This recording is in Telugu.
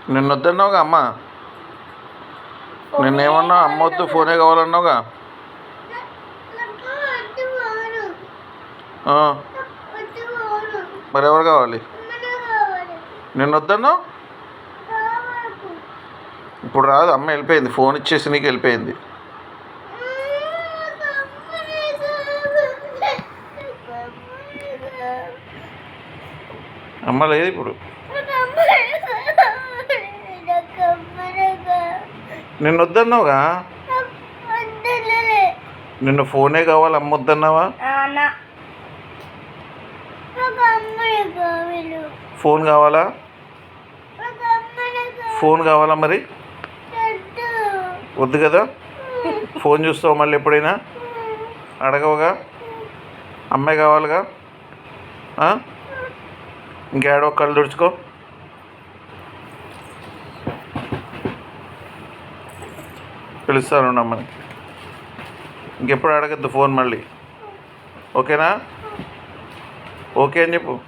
నిన్న వద్దన్నావుగా అమ్మ. నిన్నేమన్నా అమ్మ వద్దు ఫోనే కావాలన్నావుగా. మరి ఎవరు కావాలి? నిన్న వద్దన్నావు. ఇప్పుడు రాదు, అమ్మ వెళ్ళిపోయింది, ఫోన్ ఇచ్చేసి నీకు వెళ్ళిపోయింది. అమ్మ లేదు ఇప్పుడు. నిన్న వద్దన్నావుగా. నిన్న ఫోనే కావాలి, అమ్మ వద్దన్నావా? ఫోన్ కావాలా? ఫోన్ కావాలా మరి? వద్దు కదా. ఫోన్ చూస్తావు మళ్ళీ ఎప్పుడైనా? అడగవుగా. అమ్మాయి కావాలిగా. ఇంకేడో కళ్ళు తుడుచుకో. పిలుస్తాను అమ్మని. ఇంకెప్పుడు అడగద్దు ఫోన్ మళ్ళీ. ఓకేనా? ఓకే అని చెప్పు.